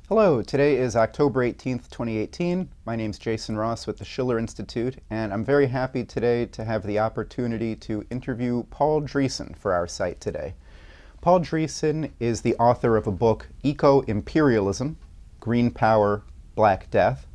Hello, today is October 18th, 2018. My name is Jason Ross with the Schiller Institute, and I'm very happy today to have the opportunity to interview Paul Driessen for our site today. Paul Driessen is the author of a book, Eco-Imperialism, Green Power, Black Death.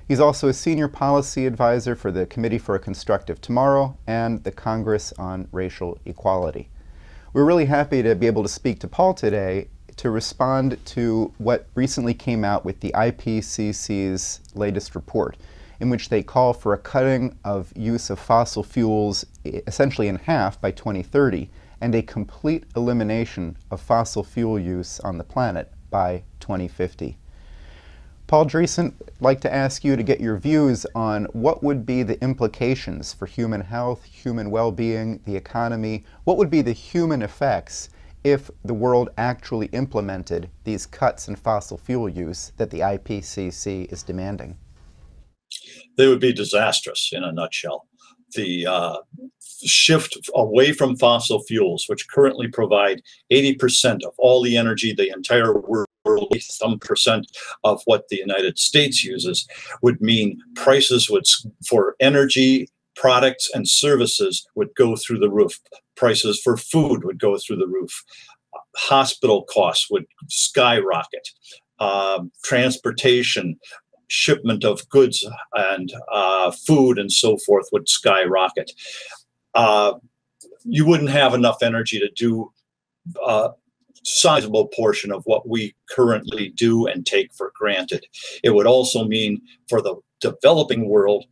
He's also a senior policy advisor for the Committee for a Constructive Tomorrow and the Congress on Racial Equality. We're really happy to be able to speak to Paul today to respond to what recently came out with the IPCC's latest report, in which they call for a cutting of use of fossil fuels essentially in half by 2030 and a complete elimination of fossil fuel use on the planet by 2050. Paul Driessen, I'd like to ask you to get your views on what would be the implications for human health, human well-being, the economy. What would be the human effects if the world actually implemented these cuts in fossil fuel use that the IPCC is demanding? They would be disastrous in a nutshell. The shift away from fossil fuels, which currently provide 80% of all the energy the entire world, some percent of what the United States uses, would mean prices for energy, products and services would go through the roof. Prices for food would go through the roof. Hospital costs would skyrocket. Transportation, shipment of goods and food and so forth would skyrocket. You wouldn't have enough energy to do a sizable portion of what we currently do and take for granted. It would also mean for the developing world,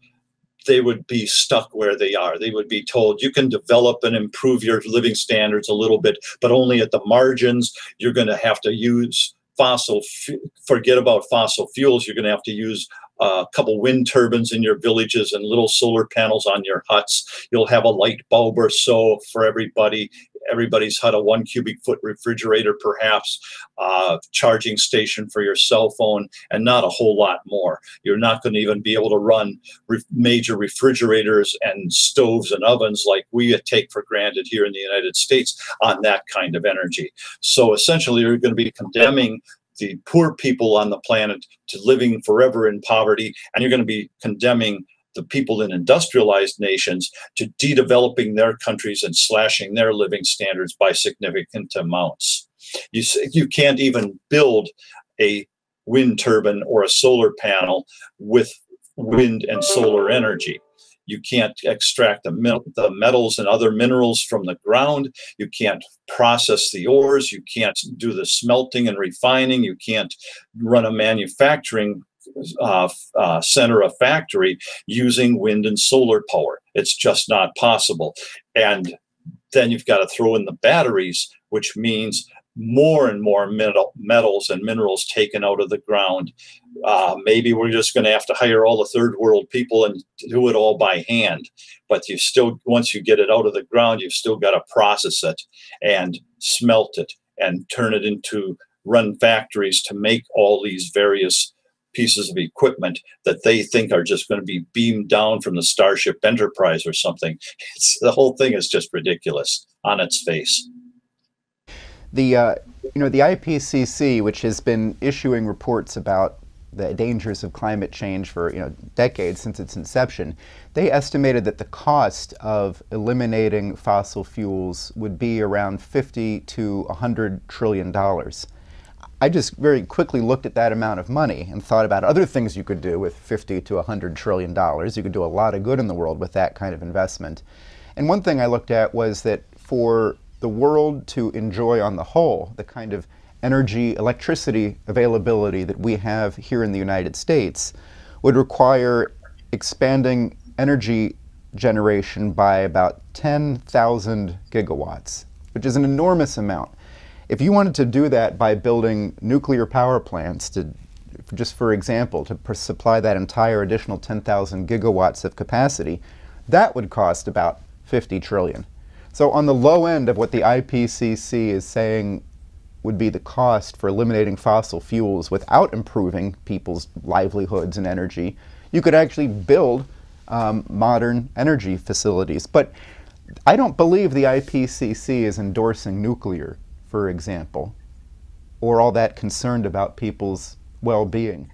they would be stuck where they are. They would be told, you can develop and improve your living standards a little bit, but only at the margins. You're going to have to use forget about fossil fuels. You're going to have to use a couple wind turbines in your villages and little solar panels on your huts. You'll have a light bulb or so for everybody. Everybody's hut, a 1 cubic foot refrigerator, perhaps, charging station for your cell phone, and not a whole lot more. You're not going to even be able to run major refrigerators and stoves and ovens like we take for granted here in the United States on that kind of energy. So essentially, you're going to be condemning the poor people on the planet to living forever in poverty, and you're going to be condemning the people in industrialized nations to de-developing their countries and slashing their living standards by significant amounts. You can't even build a wind turbine or a solar panel with wind and solar energy. You can't extract the metals and other minerals from the ground. You can't process the ores. You can't do the smelting and refining. You can't run a manufacturing center, a factory, using wind and solar power. It's just not possible. And then you've got to throw in the batteries, which means more and more metals and minerals taken out of the ground. Maybe we're just going to have to hire all the third world people and do it all by hand. But you still, once you get it out of the ground, you've still got to process it and smelt it and turn it into run factories to make all these various pieces of equipment that they think are just going to be beamed down from the Starship Enterprise or something. The whole thing is just ridiculous on its face. The IPCC, which has been issuing reports about the dangers of climate change for decades since its inception, they estimated that the cost of eliminating fossil fuels would be around $50 to $100 trillion. I just very quickly looked at that amount of money and thought about other things you could do with $50 to $100 trillion. You could do a lot of good in the world with that kind of investment. And one thing I looked at was that for the world to enjoy on the whole the kind of energy, electricity availability that we have here in the United States would require expanding energy generation by about 10,000 gigawatts, which is an enormous amount. If you wanted to do that by building nuclear power plants just for example, to supply that entire additional 10,000 gigawatts of capacity, that would cost about 50 trillion. So on the low end of what the IPCC is saying would be the cost for eliminating fossil fuels without improving people's livelihoods and energy, you could actually build modern energy facilities. But I don't believe the IPCC is endorsing nuclear, for example, or all that concerned about people's well-being.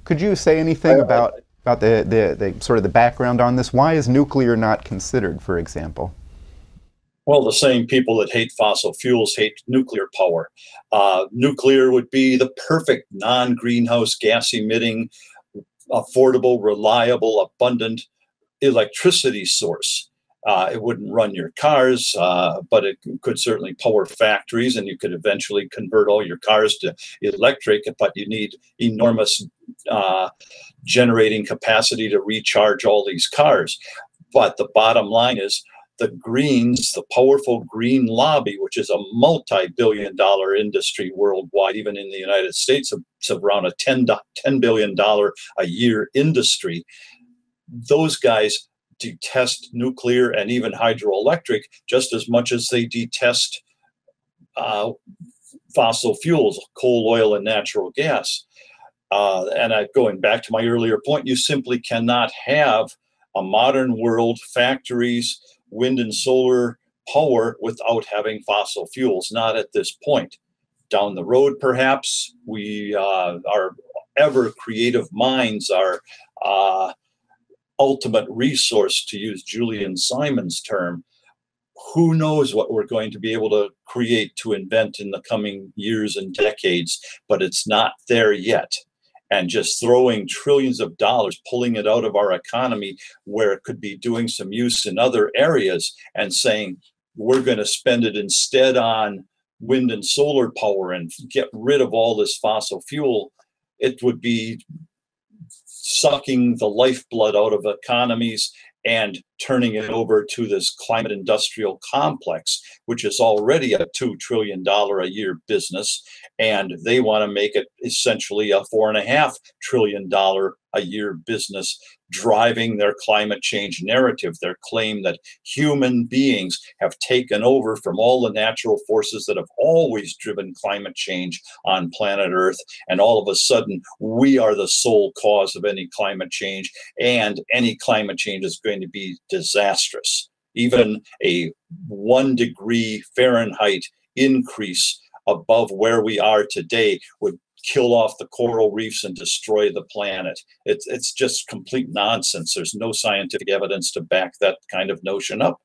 Could you say anything about the sort of the background on this? Why is nuclear not considered, for example? Well, the same people that hate fossil fuels hate nuclear power. Nuclear would be the perfect non-greenhouse gas emitting, affordable, reliable, abundant electricity source. It wouldn't run your cars, but it could certainly power factories, and you could eventually convert all your cars to electric, but you need enormous generating capacity to recharge all these cars. But the bottom line is the Greens, the powerful green lobby, which is a multi-billion-dollar industry worldwide, even in the United States, it's around a $10 billion a year industry. Those guys detest nuclear and even hydroelectric just as much as they detest fossil fuels, coal, oil, and natural gas. Going back to my earlier point, you simply cannot have a modern world, factories, wind and solar power without having fossil fuels, not at this point. Down the road, perhaps, our ever creative minds, our ultimate resource, to use Julian Simon's term, who knows what we're going to be able to create, to invent in the coming years and decades, but it's not there yet. And just throwing trillions of dollars, pulling it out of our economy where it could be doing some use in other areas, and saying we're going to spend it instead on wind and solar power and get rid of all this fossil fuel, it would be sucking the lifeblood out of economies and turning it over to this climate industrial complex, which is already a $2 trillion a year business. And they want to make it essentially a $4.5 trillion a year business, driving their climate change narrative, their claim that human beings have taken over from all the natural forces that have always driven climate change on planet Earth. And all of a sudden, we are the sole cause of any climate change, and any climate change is going to be disastrous. Even a 1 degree Fahrenheit increase above where we are today would kill off the coral reefs and destroy the planet. It's just complete nonsense. There's no scientific evidence to back that kind of notion up.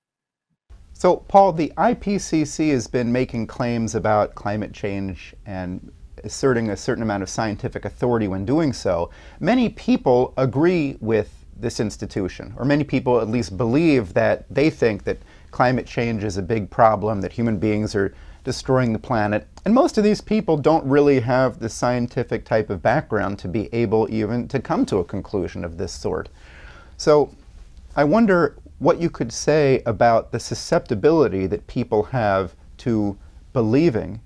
So, Paul, the IPCC has been making claims about climate change and asserting a certain amount of scientific authority when doing so. Many people agree with this institution, or many people at least believe that they think that climate change is a big problem, that human beings are destroying the planet. And most of these people don't really have the scientific type of background to be able even to come to a conclusion of this sort. So I wonder what you could say about the susceptibility that people have to believing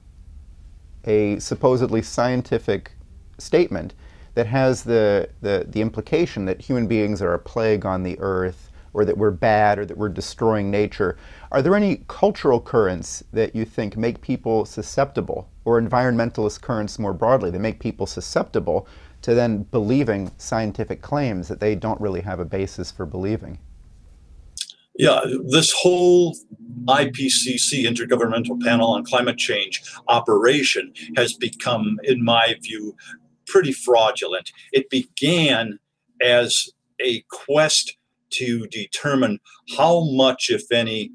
a supposedly scientific statement that has the implication that human beings are a plague on the earth, or that we're bad, or that we're destroying nature. Are there any cultural currents that you think make people susceptible, or environmentalist currents more broadly, that make people susceptible to then believing scientific claims that they don't really have a basis for believing? Yeah, this whole IPCC, Intergovernmental Panel on Climate Change operation, has become, in my view, pretty fraudulent. It began as a quest to determine how much, if any,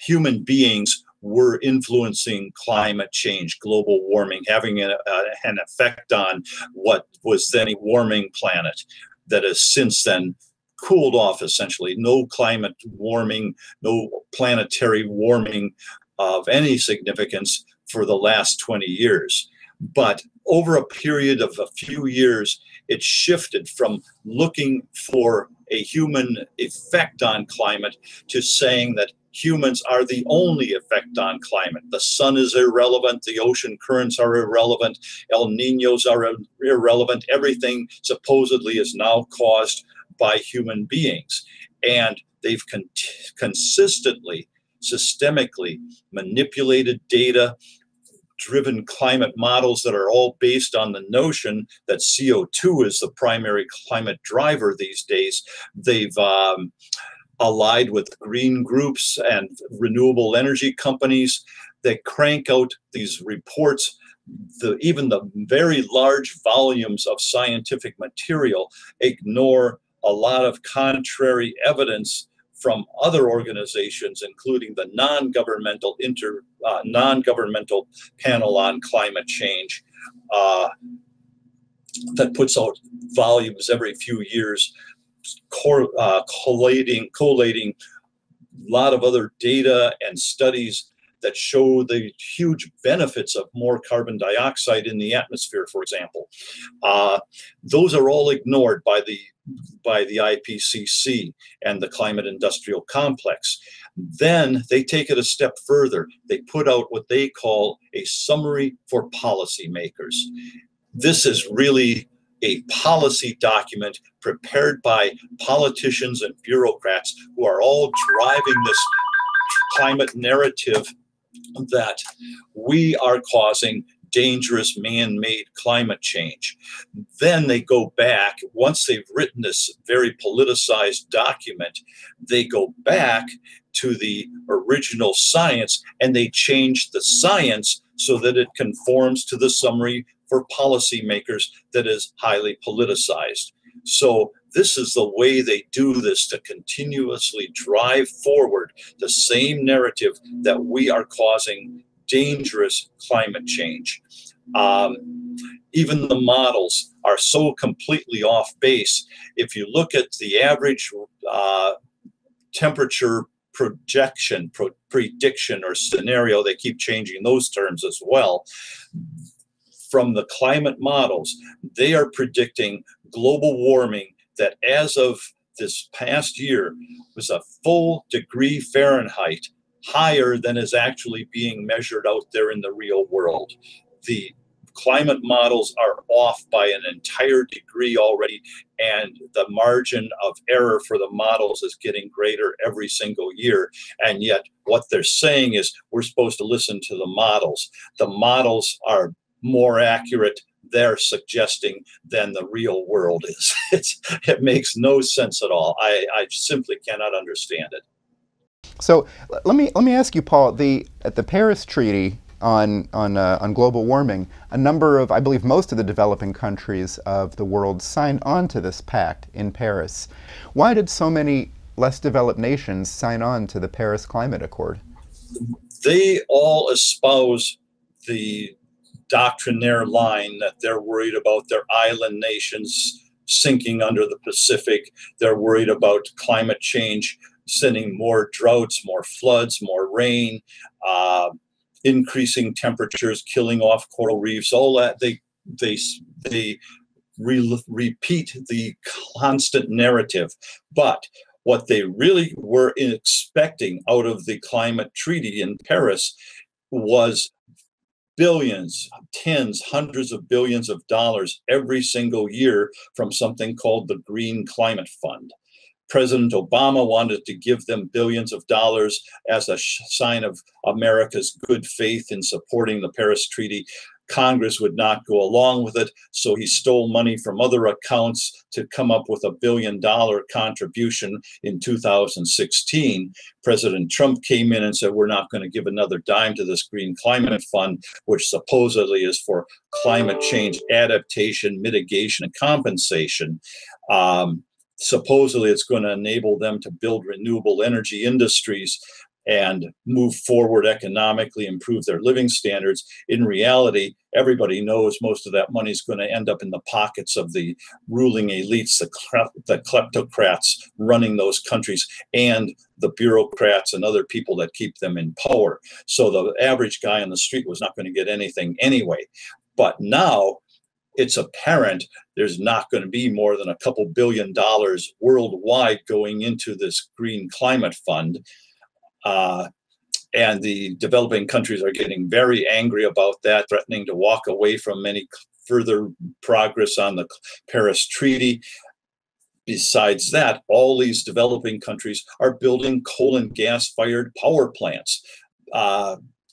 human beings were influencing climate change, global warming, having an effect on what was then a warming planet that has since then cooled off, essentially. No climate warming, no planetary warming of any significance for the last 20 years. But over a period of a few years, it shifted from looking for a human effect on climate to saying that humans are the only effect on climate. The sun is irrelevant, the ocean currents are irrelevant, El Niños are irrelevant. Everything supposedly is now caused by human beings. And they've consistently, systemically manipulated data, driven climate models that are all based on the notion that CO2 is the primary climate driver these days. They've allied with green groups and renewable energy companies that crank out these reports even the very large volumes of scientific material ignore a lot of contrary evidence from other organizations, including the non-governmental panel on climate change, that puts out volumes every few years, collating a lot of other data and studies that show the huge benefits of more carbon dioxide in the atmosphere, for example. Those are all ignored by the IPCC and the climate industrial complex. Then they take it a step further. They put out what they call a summary for policymakers. This is really a policy document prepared by politicians and bureaucrats who are all driving this climate narrative that we are causing dangerous man-made climate change. Then they go back, once they've written this very politicized document, they go back to the original science and they change the science so that it conforms to the summary for policymakers that is highly politicized. So this is the way they do this, to continuously drive forward the same narrative that we are causing dangerous climate change. Even the models are so completely off base. If you look at the average temperature projection, prediction, or scenario, they keep changing those terms as well. From the climate models, they are predicting global warming that as of this past year was a full degree Fahrenheit higher than is actually being measured out there in the real world. The climate models are off by an entire degree already, and the margin of error for the models is getting greater every single year. And yet what they're saying is we're supposed to listen to the models. The models are more accurate, they're suggesting, than the real world is. It makes no sense at all. I simply cannot understand it. So let me ask you, Paul. At the Paris Treaty on global warming, a number of, I believe, most of the developing countries of the world signed on to this pact in Paris. Why did so many less developed nations sign on to the Paris Climate Accord? They all espouse the doctrinaire line that they're worried about their island nations sinking under the Pacific. They're worried about climate change sending more droughts, more floods, more rain, increasing temperatures, killing off coral reefs, all that. They repeat the constant narrative. But what they really were expecting out of the climate treaty in Paris was billions, tens, hundreds of billions of dollars every single year from something called the Green Climate Fund. President Obama wanted to give them billions of dollars as a sign of America's good faith in supporting the Paris Treaty. Congress would not go along with it, so he stole money from other accounts to come up with $1 billion contribution in 2016. President Trump came in and said, we're not going to give another dime to this Green Climate Fund, which supposedly is for climate change adaptation, mitigation, and compensation. Supposedly it's going to enable them to build renewable energy industries and move forward economically, improve their living standards. In reality, everybody knows most of that money is going to end up in the pockets of the ruling elites, the kleptocrats running those countries, and the bureaucrats and other people that keep them in power. So the average guy on the street was not going to get anything anyway. But now it's apparent there's not going to be more than a couple $2 billion worldwide going into this Green Climate Fund. And the developing countries are getting very angry about that, threatening to walk away from any further progress on the Paris Treaty. Besides that, all these developing countries are building coal and gas-fired power plants.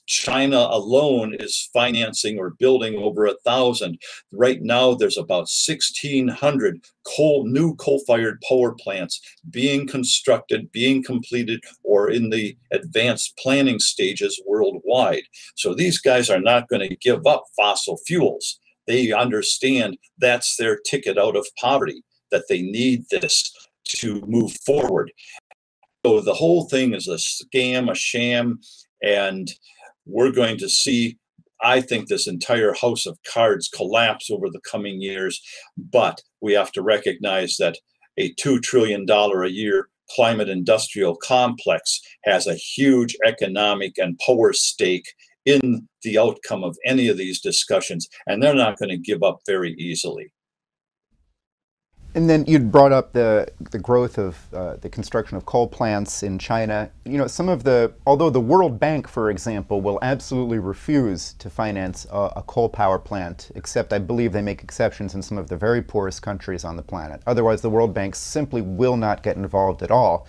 China alone is financing or building over 1,000. Right now, there's about 1,600 new coal-fired power plants being constructed, being completed, or in the advanced planning stages worldwide. So these guys are not going to give up fossil fuels. They understand that's their ticket out of poverty, that they need this to move forward. So the whole thing is a scam, a sham, and we're going to see, I think, this entire house of cards collapse over the coming years. But we have to recognize that a $2 trillion a year climate industrial complex has a huge economic and power stake in the outcome of any of these discussions, and they're not going to give up very easily. And then you'd brought up the growth of the construction of coal plants in China. You know, although the World Bank, for example, will absolutely refuse to finance a coal power plant, except I believe they make exceptions in some of the very poorest countries on the planet. Otherwise, the World Bank simply will not get involved at all.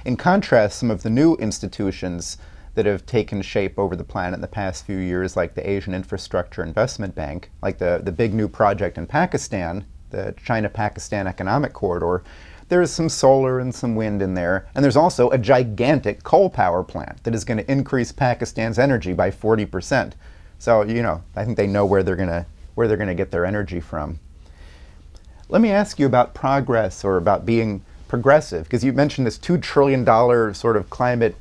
In contrast, some of the new institutions that have taken shape over the planet in the past few years, like the Asian Infrastructure Investment Bank, like the big new project in Pakistan, the China-Pakistan Economic Corridor, there's some solar and some wind in there, and there's also a gigantic coal power plant that is going to increase Pakistan's energy by 40%. So, you know, I think they know where they're going to get their energy from. Let me ask you about progress, or about being progressive, because you mentioned this $2 trillion sort of climate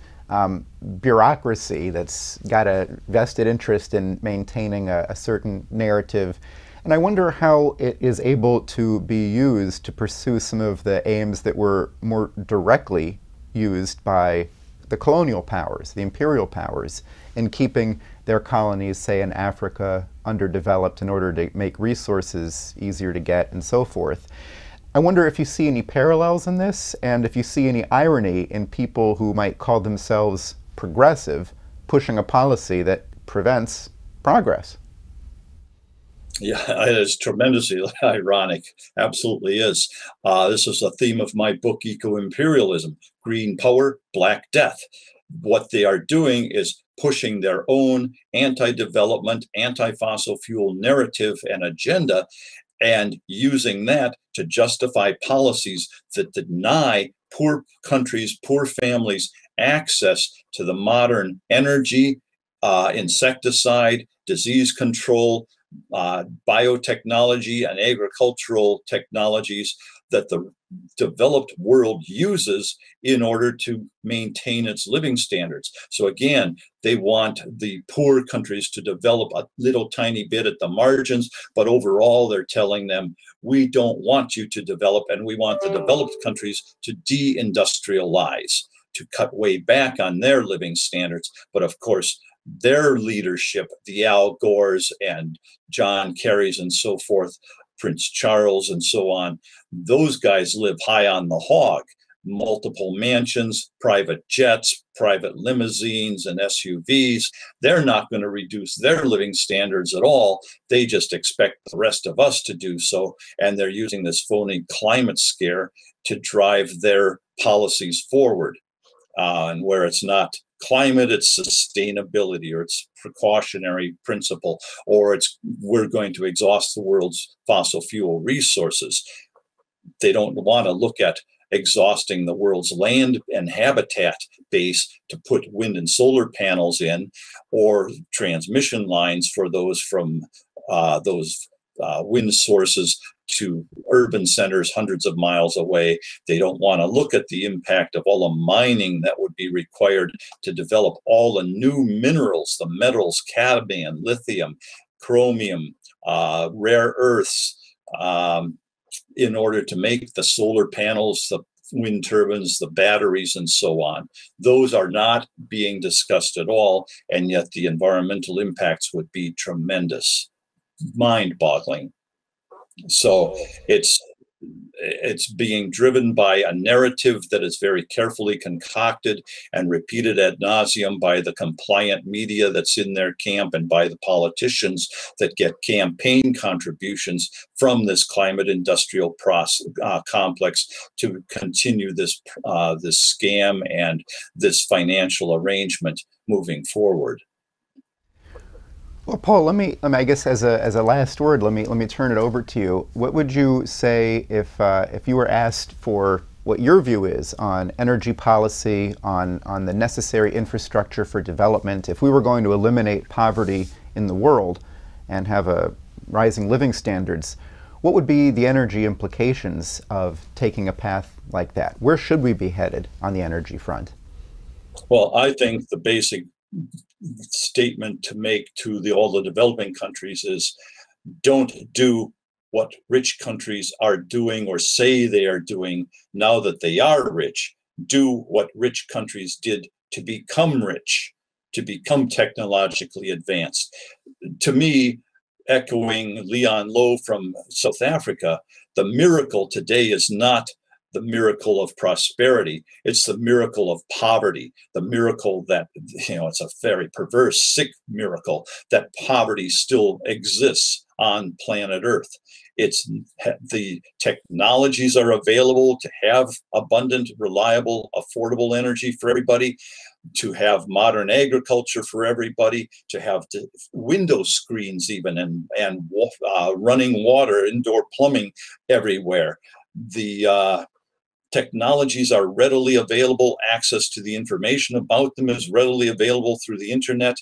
bureaucracy that's got a vested interest in maintaining a certain narrative. And I wonder how it is able to be used to pursue some of the aims that were more directly used by the colonial powers, the imperial powers, in keeping their colonies, say in Africa, underdeveloped in order to make resources easier to get and so forth. I wonder if you see any parallels in this, and if you see any irony in people who might call themselves progressive pushing a policy that prevents progress. Yeah, it is tremendously ironic. Absolutely is. This is a theme of my book, Eco-Imperialism, Green Power, Black Death. What they are doing is pushing their own anti-development, anti-fossil fuel narrative and agenda, and using that to justify policies that deny poor countries, poor families access to the modern energy, insecticide, disease control, biotechnology, and agricultural technologies that the developed world uses in order to maintain its living standards. So again, they want the poor countries to develop a little tiny bit at the margins, but overall they're telling them, we don't want you to develop, and we want the developed countries to de-industrialize, to cut way back on their living standards. But of course, their leadership, the Al Gores and John Kerrys and so forth, Prince Charles and so on, those guys live high on the hog. Multiple mansions, private jets, private limousines and SUVs. They're not going to reduce their living standards at all. They just expect the rest of us to do so. And they're using this phony climate scare to drive their policies forward. And where it's not climate, it's sustainability, or it's precautionary principle, or it's we're going to exhaust the world's fossil fuel resources. They don't want to look at exhausting the world's land and habitat base to put wind and solar panels in, or transmission lines for those from wind sources to urban centers hundreds of miles away. They don't want to look at the impact of all the mining that would be required to develop all the new minerals, the metals, cadmium, lithium, chromium, rare earths, in order to make the solar panels, the wind turbines, the batteries, and so on. Those are not being discussed at all, and yet the environmental impacts would be tremendous, mind-boggling. So it's being driven by a narrative that is very carefully concocted and repeated ad nauseum by the compliant media that's in their camp, and by the politicians that get campaign contributions from this climate industrial complex to continue this this scam and this financial arrangement moving forward. Well, Paul, I guess as a last word, let me turn it over to you. What would you say if you were asked for what your view is on energy policy, on the necessary infrastructure for development, if we were going to eliminate poverty in the world and have a rising living standards, what would be the energy implications of taking a path like that? Where should we be headed on the energy front? Well, I think the basic statement to make to all the developing countries is don't do what rich countries are doing or say they are doing now that they are rich. Do what rich countries did to become rich, to become technologically advanced. To me, echoing Leon Lowe from South Africa, the miracle today is not the miracle of prosperity. It's the miracle of poverty, the miracle that, it's a very perverse, sick miracle that poverty still exists on planet Earth. It's the technologies are available to have abundant, reliable, affordable energy for everybody, to have modern agriculture for everybody, to have window screens even, and running water, indoor plumbing everywhere. The technologies are readily available. Access to the information about them is readily available through the internet.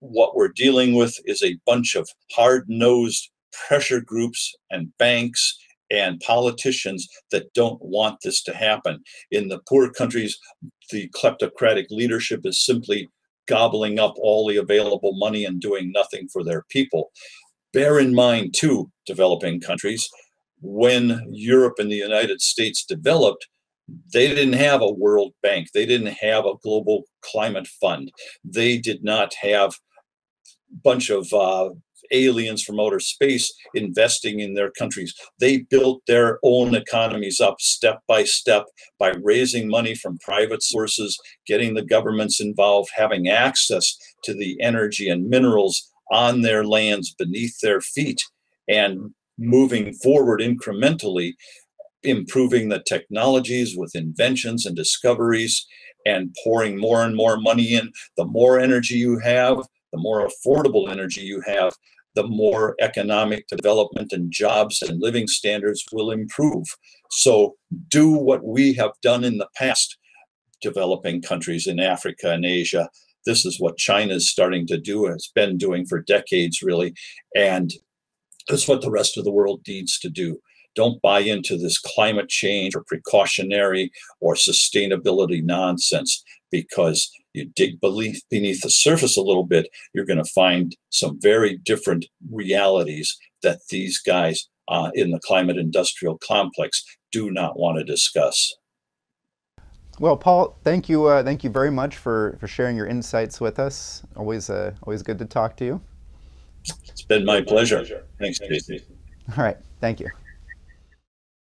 What we're dealing with is a bunch of hard-nosed pressure groups and banks and politicians that don't want this to happen. In the poor countries, the kleptocratic leadership is simply gobbling up all the available money and doing nothing for their people. Bear in mind, too, developing countries, when Europe and the United States developed, they didn't have a World Bank. They didn't have a global climate fund. They did not have a bunch of aliens from outer space investing in their countries. They built their own economies up step by step by raising money from private sources, getting the governments involved, having access to the energy and minerals on their lands beneath their feet, and moving forward incrementally, improving the technologies with inventions and discoveries, and pouring more and more money in. The more energy you have, the more affordable energy you have, the more economic development and jobs and living standards will improve. So do what we have done in the past, developing countries in Africa and Asia. This is what China is starting to do, and it's been doing for decades, really. And that's what the rest of the world needs to do. Don't buy into this climate change or precautionary or sustainability nonsense, because you dig beneath the surface a little bit, you're going to find some very different realities that these guys in the climate industrial complex do not want to discuss. Well, Paul, thank you very much for sharing your insights with us. Always good to talk to you. It's been my pleasure. Thanks, Casey. All right, thank you.